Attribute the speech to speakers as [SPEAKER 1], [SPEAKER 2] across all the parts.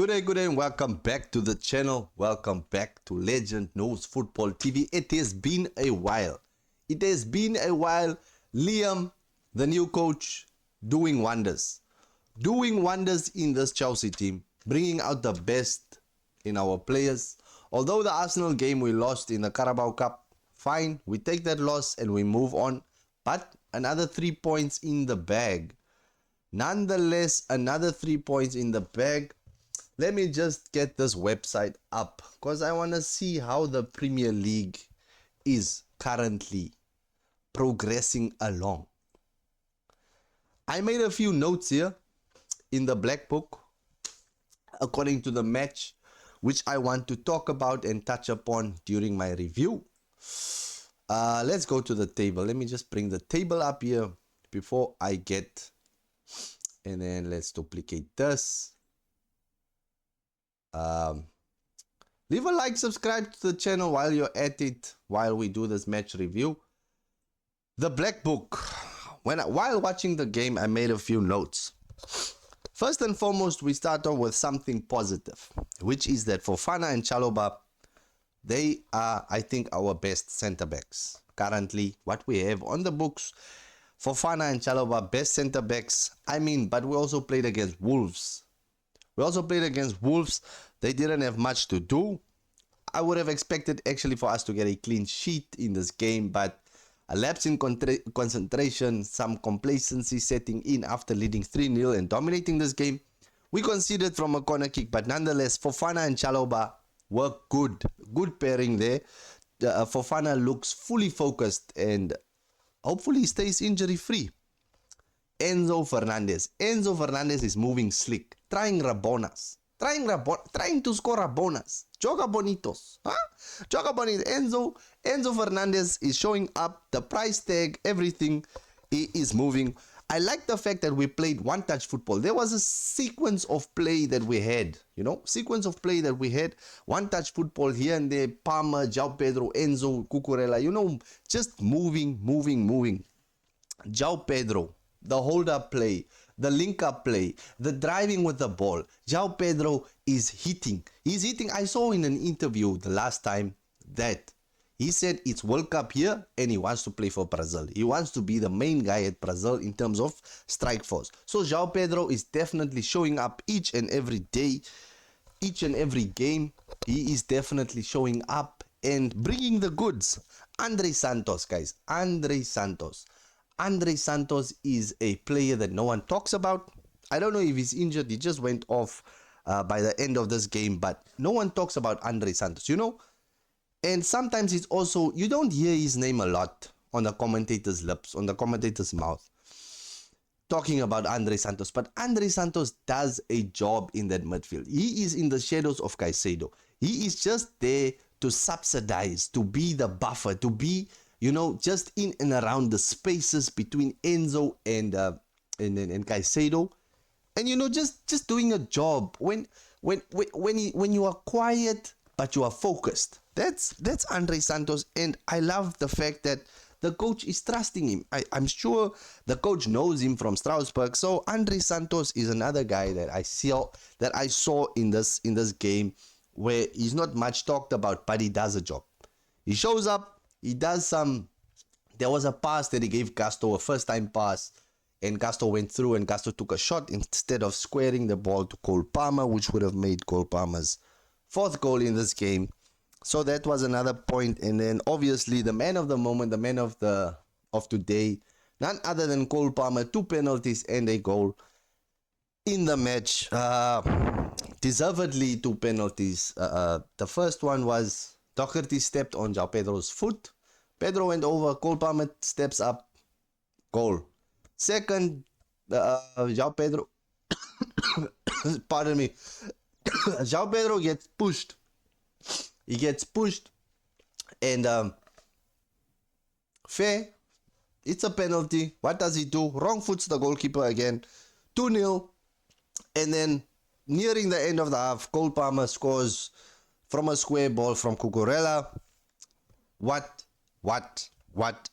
[SPEAKER 1] Good day, and welcome back to the channel. Welcome back to Legend Knows Football TV. It has been a while. Liam, the new coach, doing wonders. Doing wonders in this Chelsea team, bringing out the best in our players. Although the Arsenal game we lost in the Carabao Cup, fine, we take that loss and we move on. But another 3 points in the bag. Nonetheless, another 3 points in the bag. Let me just get this website up because I want to see how the Premier League is currently progressing along. I made a few notes here in the black book according to the match, which I want to talk about and touch upon during my review. Let's go to the table. Let me just bring the table up here before I get, and then let's duplicate this. Leave a like, subscribe to the channel while you're at it, while we do this match review. The black book. While watching the game, I made a few notes. First and foremost, we start off with something positive, which is that Fofana and Chalobah, they are, I think, our best center backs. Currently, what we have on the books, Fofana and Chalobah, best center backs. But we also played against Wolves. They didn't have much to do. I would have expected actually for us to get a clean sheet in this game, but a lapse in concentration, some complacency setting in after leading 3-0 and dominating this game. We conceded from a corner kick, but nonetheless, Fofana and Chalobah were good. Good pairing there. Fofana looks fully focused and hopefully stays injury free. Enzo Fernandez is moving slick, trying Rabonas, trying to score Rabonas. Joga bonitos, Joga bonitos. Enzo Fernandez is showing up. The price tag, everything, he is moving. I like the fact that we played one-touch football. There was a sequence of play that we had, one-touch football here and there. Palmer, João Pedro, Enzo, Cucurella, just moving. João Pedro, the hold-up play, the link-up play, the driving with the ball. João Pedro is hitting. He's hitting. I saw in an interview the last time that he said it's World Cup here and he wants to play for Brazil. He wants to be the main guy at Brazil in terms of strike force. So João Pedro is definitely showing up each and every day, each and every game. He is definitely showing up and bringing the goods. Andre Santos, guys. Andre Santos is a player that no one talks about. I don't know if he's injured. He just went off by the end of this game, but no one talks about Andre Santos, And sometimes it's also, you don't hear his name a lot on the commentator's lips, on the commentator's mouth, talking about Andre Santos. But Andre Santos does a job in that midfield. He is in the shadows of Caicedo. He is just there to subsidize, to be the buffer, to be, just in and around the spaces between Enzo and Caicedo, and just doing a job. When you are quiet but you are focused, that's Andre Santos, and I love the fact that the coach is trusting him. I'm sure the coach knows him from Strasbourg. So Andre Santos is another guy that I saw in this game where he's not much talked about, but he does a job. He shows up. He does some. There was a pass that he gave Castro, a first-time pass, and Castro went through and Castro took a shot instead of squaring the ball to Cole Palmer, which would have made Cole Palmer's fourth goal in this game. So that was another point. And then obviously the man of the moment, the man of today, none other than Cole Palmer, 2 penalties and a goal in the match. Deservedly 2 penalties. The first one was Doherty stepped on João Pedro's foot. Pedro went over. Cole Palmer steps up. Goal. Second, João Pedro. Pardon me. João Pedro gets pushed. He gets pushed. And fair. It's a penalty. What does he do? Wrong foots the goalkeeper again. 2-0. And then nearing the end of the half, Cole Palmer scores from a square ball from Cucurella. What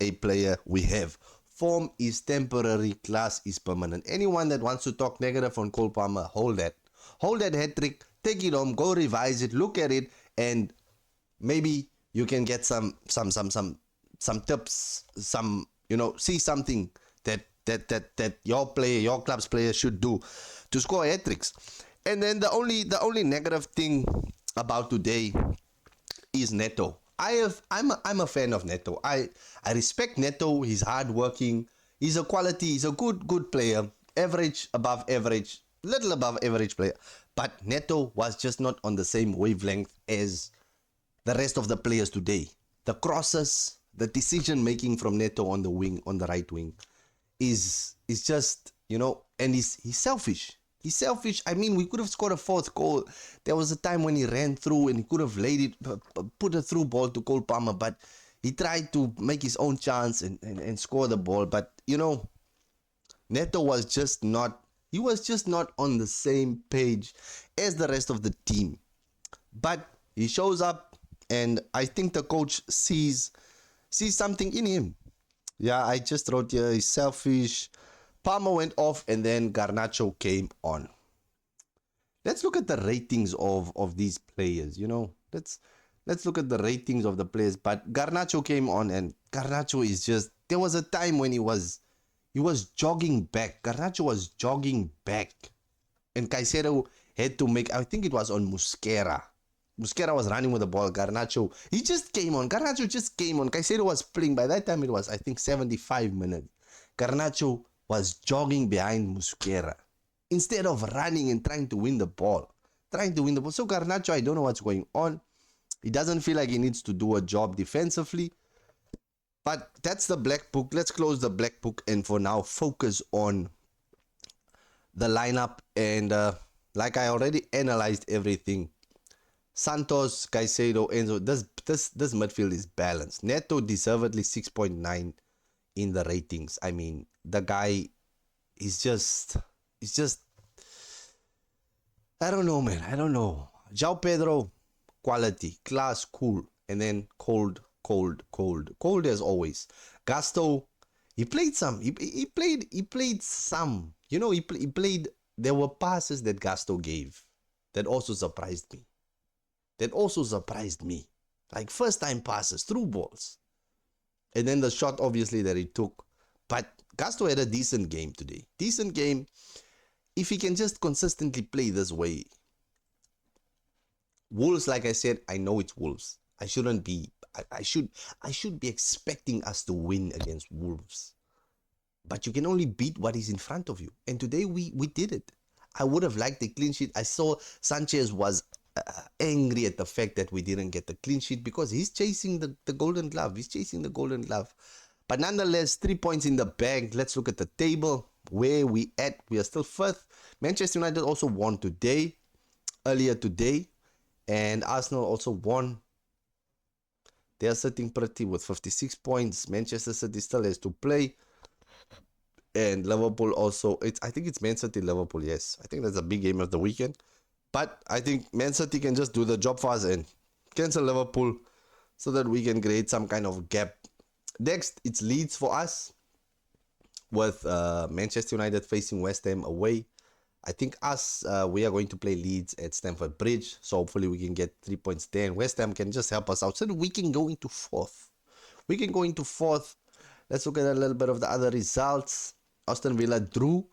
[SPEAKER 1] a player we have. Form is temporary, class is permanent. Anyone that wants to talk negative on Cole Palmer, hold that. hold that hat trick, take it home, go revise it, look at it, and maybe you can get some tips, some, see something that your club's player should do to score hat tricks. And then the only negative thing about today is Neto. I'm a fan of Neto. I respect Neto. He's hardworking. He's a quality. He's a good player. Average, above average, little above average player. But Neto was just not on the same wavelength as the rest of the players today. The crosses, the decision making from Neto on the wing, on the right wing, is just, and he's selfish. He's selfish. I mean, we could have scored a fourth goal. There was a time when he ran through and he could have put a through ball to Cole Palmer, but he tried to make his own chance and score the ball. But, Neto was just not on the same page as the rest of the team. But he shows up, and I think the coach sees something in him. Yeah, I just wrote here, he's selfish. Palmer went off, and then Garnacho came on. Let's look at the ratings of these players, Let's look at the ratings of the players. But Garnacho came on, and Garnacho is just... There was a time when he was jogging back. Garnacho was jogging back. And Caicedo had to make... I think it was on Mosquera. Mosquera was running with the ball. Garnacho, he just came on. Garnacho just came on. Caicedo was playing. By that time, it was, I think, 75 minutes. Garnacho was jogging behind Mosquera instead of running and trying to win the ball. So Garnacho, I don't know what's going on. He doesn't feel like he needs to do a job defensively. But that's the black book. Let's close the black book and for now focus on the lineup. And like I already analyzed everything. Santos, Caicedo, Enzo, this midfield is balanced. Neto deservedly 6.9 in the ratings. I mean, the guy is just, I don't know, man. I don't know. João Pedro, quality, class, cool. And then cold as always. Gasto, he played some. He played some. He played. There were passes that Gasto gave that also surprised me. Like first time passes, through balls. And then the shot, obviously, that he took. But Gasto had a decent game today. Decent game. If he can just consistently play this way. Wolves, like I said, I know it's Wolves. I shouldn't be. I should be expecting us to win against Wolves. But you can only beat what is in front of you. And today we did it. I would have liked the clean sheet. I saw Sanchez was angry at the fact that we didn't get the clean sheet because he's chasing the golden glove. But nonetheless, 3 points in the bag. Let's look at the table. Where we at? We are still fifth. Manchester United also won earlier today. And Arsenal also won. They are sitting pretty with 56 points. Manchester City still has to play. And Liverpool also. I think it's Man City, Liverpool, yes. I think that's a big game of the weekend. But I think Man City can just do the job for us and cancel Liverpool so that we can create some kind of gap. Next, it's Leeds for us with Manchester United facing West Ham away. I think we are going to play Leeds at Stamford Bridge. So hopefully we can get 3 points there. And West Ham can just help us out so that we can go into fourth. Let's look at a little bit of the other results. Aston Villa drew.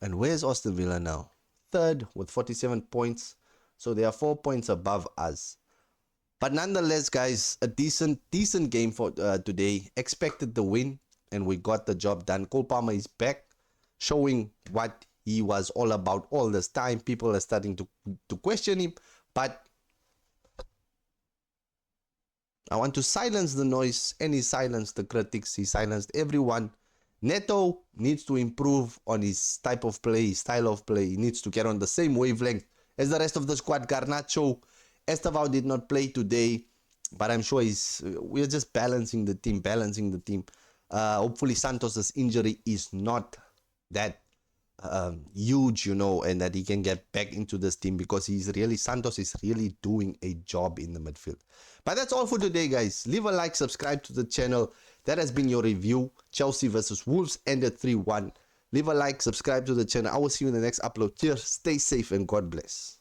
[SPEAKER 1] And where's Aston Villa now? Third with 47 points. So they are 4 points above us. But nonetheless, guys, a decent game for today. Expected the win. And we got the job done. Cole Palmer is back. Showing what he was all about all this time. People are starting to question him. But I want to silence the noise. And he silenced the critics. He silenced everyone. Neto needs to improve on his type of play, his style of play. He needs to get on the same wavelength as the rest of the squad. Garnacho, Estevao did not play today, but I'm sure we're just balancing the team. Hopefully Santos's injury is not that huge, and that he can get back into this team because Santos is really doing a job in the midfield. But that's all for today, guys. Leave a like, subscribe to the channel. That has been your review. Chelsea versus Wolves ended 3-1. Leave a like, subscribe to the channel. I will see you in the next upload. Cheers, stay safe, and God bless.